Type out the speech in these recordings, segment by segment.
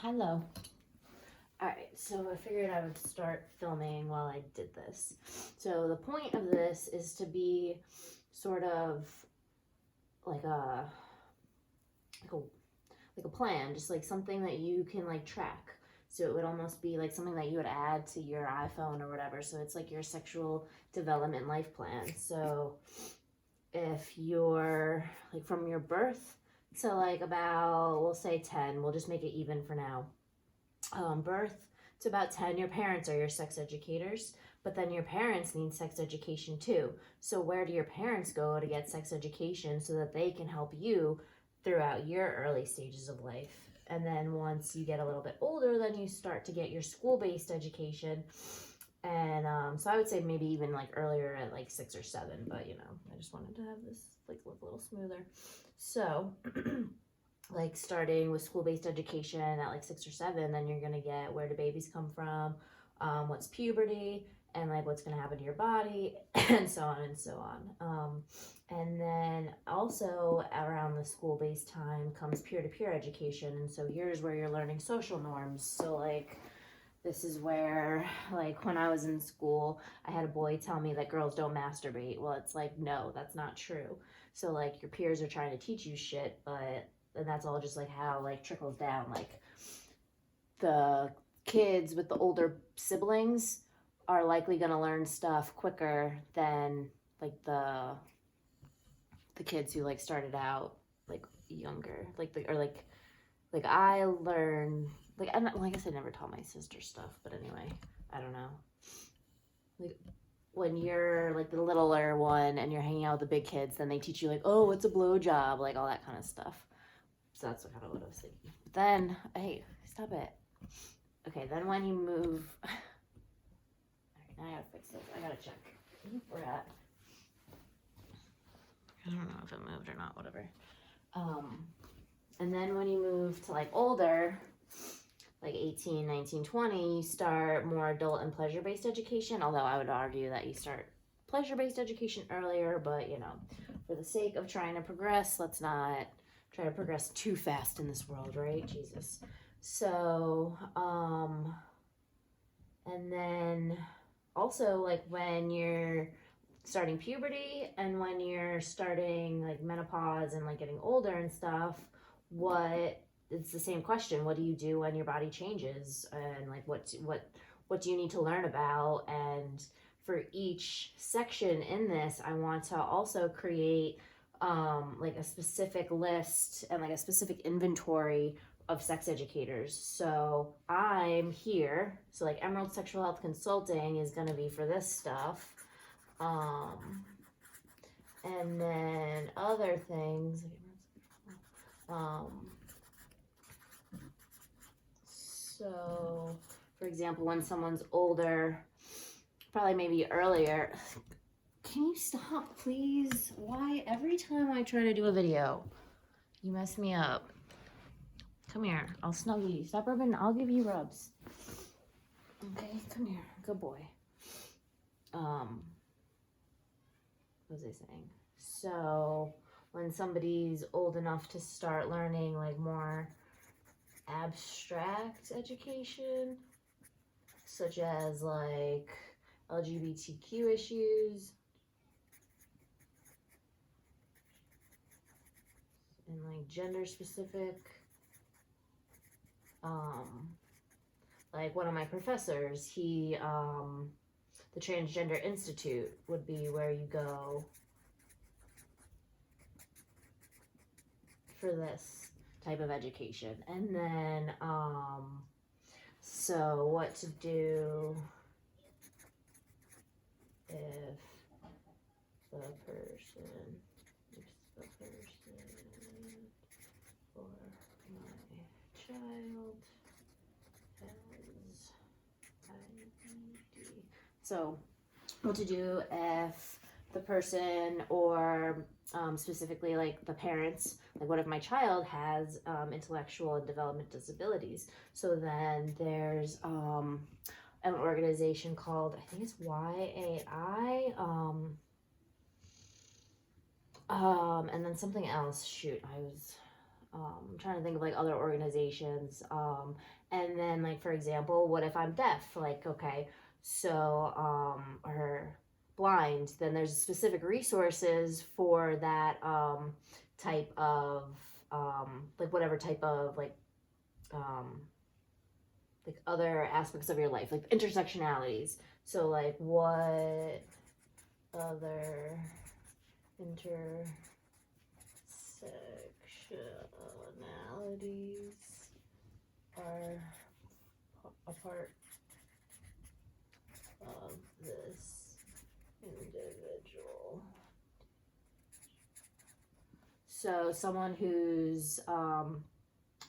Hello. Alright, so I figured I would start filming while I did this. So the point of this is to be sort of like a plan, just like something that you can like track. So it would almost be like something that you would add to your iPhone or whatever. So it's like your sexual development life plan. So if you're like from your birth to like about, we'll say 10, we'll just make it even for now. Birth to about 10, your parents are your sex educators, but then your parents need sex education too. So where do your parents go to get sex education so that they can help you throughout your early stages of life? And then once you get a little bit older, then you start to get your school-based education. And so I would say maybe even like earlier at like 6 or 7, but you know, I just wanted to have this like look a little smoother. So like starting with school-based education at like 6 or 7, then you're gonna get where do babies come from, what's puberty, and like what's gonna happen to your body, and so on and so on. And then also around the school-based time comes peer-to-peer education, and so here's where you're learning social norms. So like this is where, like, when I was in school, I had a boy tell me that girls don't masturbate. Well, it's like, no, that's not true. So like your peers are trying to teach you shit, but and that's all just like how like trickles down. Like the kids with the older siblings are likely gonna learn stuff quicker than like the kids who like started out like younger. Like I learned like I guess I never taught my sister stuff, but anyway, I don't know. Like when you're like the littler one and you're hanging out with the big kids, then they teach you like, oh, what's a blowjob, like all that kind of stuff. So that's kind of what I was thinking. But then, hey, stop it. Okay, then when you move, all right, now I gotta fix this. I gotta check where we're at. I don't know if it moved or not. Whatever. And then when you move to like older, like 18, 19, 20, you start more adult and pleasure-based education. Although I would argue that you start pleasure-based education earlier, but you know, for the sake of trying to progress, let's not try to progress too fast in this world, right? Jesus. So, and then also like when you're starting puberty and when you're starting like menopause and like getting older and stuff, it's the same question. What do you do when your body changes, and like what do you need to learn about? And for each section in this, I want to also create like a specific list and like a specific inventory of sex educators. So I'm here. So like Emerald Sexual Health Consulting is going to be for this stuff. And then other things. So for example, when someone's older, probably maybe earlier. Can you stop, please? Why every time I try to do a video, you mess me up? Come here. I'll snuggle you. Stop rubbing. I'll give you rubs. Okay, come here. Good boy. What was I saying? So when somebody's old enough to start learning like more abstract education, such as like LGBTQ issues and like gender specific, like one of my professors, the Transgender Institute would be where you go for this type of education. And then so what to do if the person or my child has IBD. So what to do if the person or specifically like the parents, like what if my child has intellectual and development disabilities? So then there's an organization called, I think it's YAI, and then something else, shoot, I was I'm trying to think of like other organizations. And then like for example, what if I'm deaf? Like okay, so or blind, then there's specific resources for that type of like whatever type of um, like other aspects of your life, like intersectionalities. So like what other intersectionalities are a part of this individual? So someone who's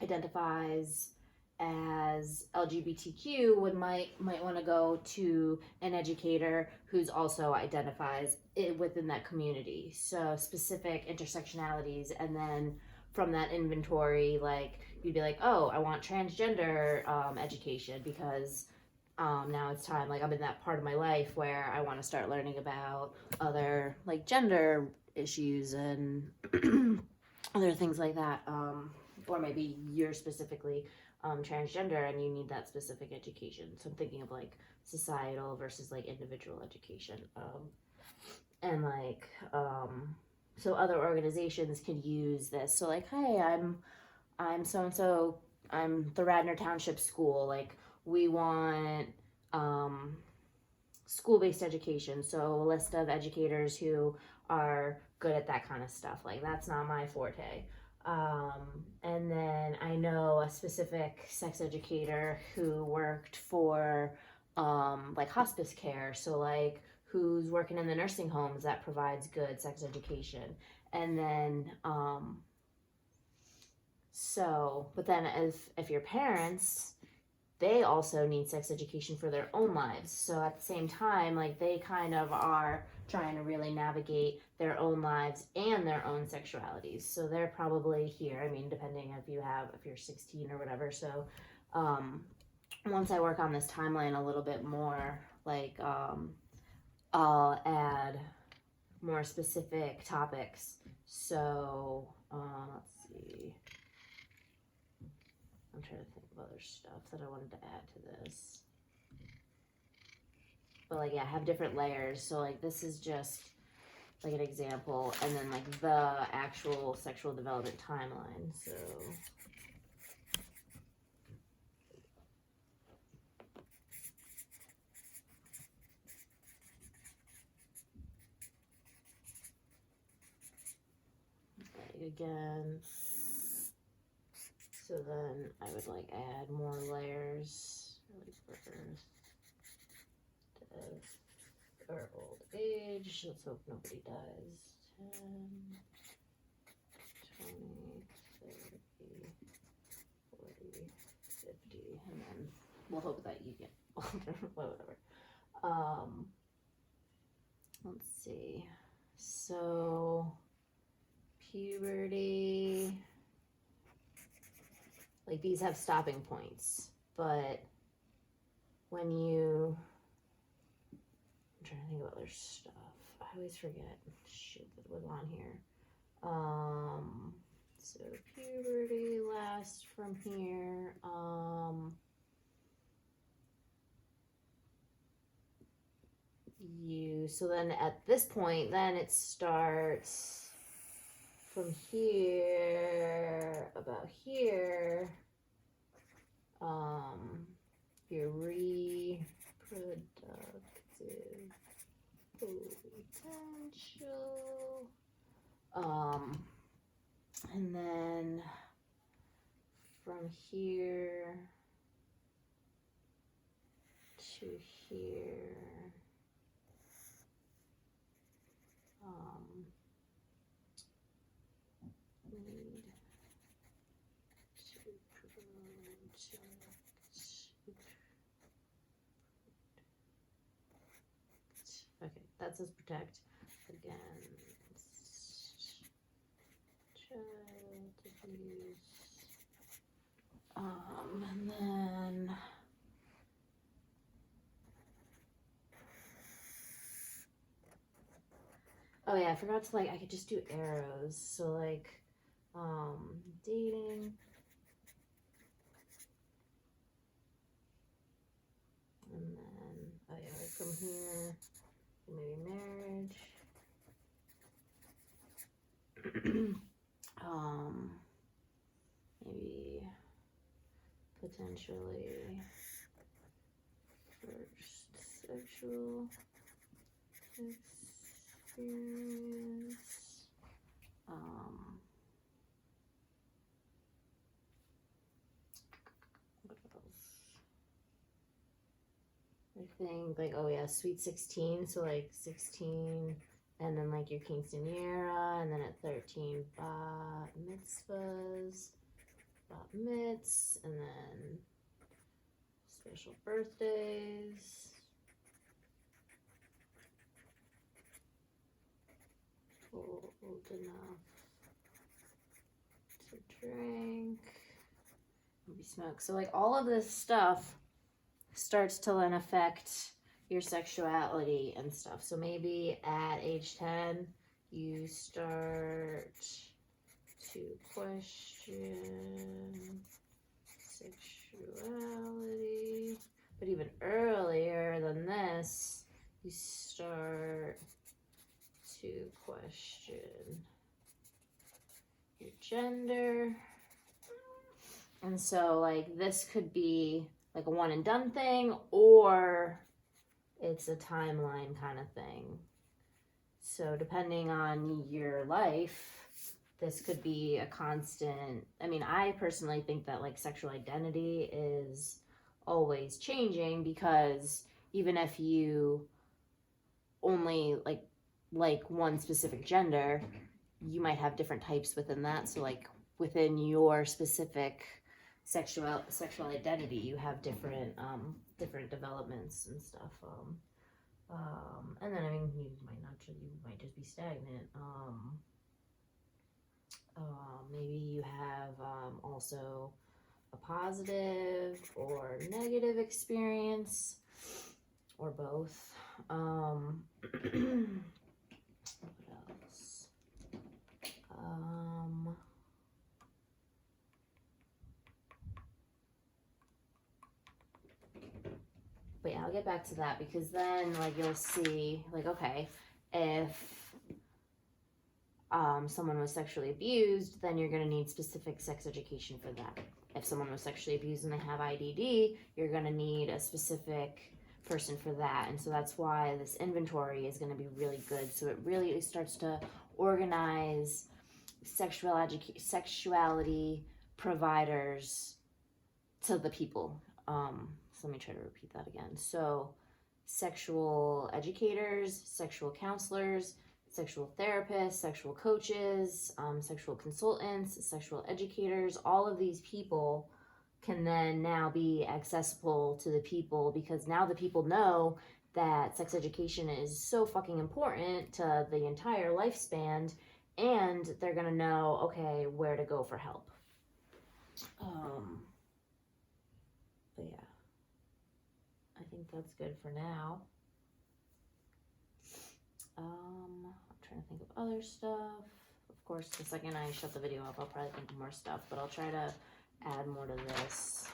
identifies as LGBTQ might want to go to an educator who's also identifies it within that community. So specific intersectionalities, and then from that inventory, like you'd be like, oh, I want transgender education because now it's time. Like I'm in that part of my life where I want to start learning about other like gender issues and other things like that. Or maybe you're specifically transgender and you need that specific education. So I'm thinking of like societal versus like individual education. And like, so other organizations can use this. So like, hey, I'm so-and-so, I'm the Radnor Township School. Like we want school-based education. So a list of educators who are good at that kind of stuff. Like that's not my forte. And then I know a specific sex educator who worked for like hospice care. So like who's working in the nursing homes that provides good sex education. And then but then if your parents, they also need sex education for their own lives. So at the same time, like they kind of are trying to really navigate their own lives and their own sexualities. So they're probably here. I mean, depending if you're 16 or whatever. So once I work on this timeline a little bit more, like I'll add more specific topics. So let's see. I'm trying to think of other stuff that I wanted to add to this. But like, yeah, have different layers. So like this is just like an example, and then like the actual sexual development timeline. So like again, so then I would like add more layers, like birth, death, or old age. Let's hope nobody dies. 10, 20, 30, 40, 50, and then we'll hope that you get older, whatever. Let's see. So puberty, like these have stopping points, but when you, I'm trying to think of other stuff. I always forget. Shit, that was on here. So puberty lasts from here. So then at this point, then it starts from here, about here. Your reproductive potential. And then from here to here, need to project. Okay, that says protect against child abuse. And then oh yeah, I forgot to like I could just do arrows. So like dating, and then, oh yeah, like from here, maybe marriage, maybe potentially first sexual experience, what else? I think like, oh yeah, sweet 16, so like 16, and then like your quinceanera, and then at 13 bat mitzvahs, bat mitz, and then special birthdays, old enough to drink, maybe smoke. So like all of this stuff starts to then affect your sexuality and stuff. So maybe at age 10, you start to question sexuality. But even earlier than this, you start to question your gender. And so like this could be like a one and done thing, or it's a timeline kind of thing. So depending on your life, this could be a constant. I mean, I personally think that like sexual identity is always changing, because even if you only like one specific gender, you might have different types within that. So like within your specific sexual identity, you have different developments and stuff. And then I mean, you might just be stagnant. Maybe you have also a positive or negative experience, or both. What else? But yeah, I'll get back to that, because then like you'll see like, okay, if someone was sexually abused, then you're going to need specific sex education for that. If someone was sexually abused and they have IDD, you're going to need a specific person for that. And so that's why this inventory is going to be really good. So it really starts to organize sexuality providers to the people. So let me try to repeat that again. So sexual educators, sexual counselors, sexual therapists, sexual coaches, sexual consultants, sexual educators, all of these people can then now be accessible to the people, because now the people know that sex education is so fucking important to the entire lifespan, and they're gonna know, okay, where to go for help. But yeah, I think that's good for now. I'm trying to think of other stuff. Of course, the second I shut the video up, I'll probably think of more stuff, but I'll try to add more to this.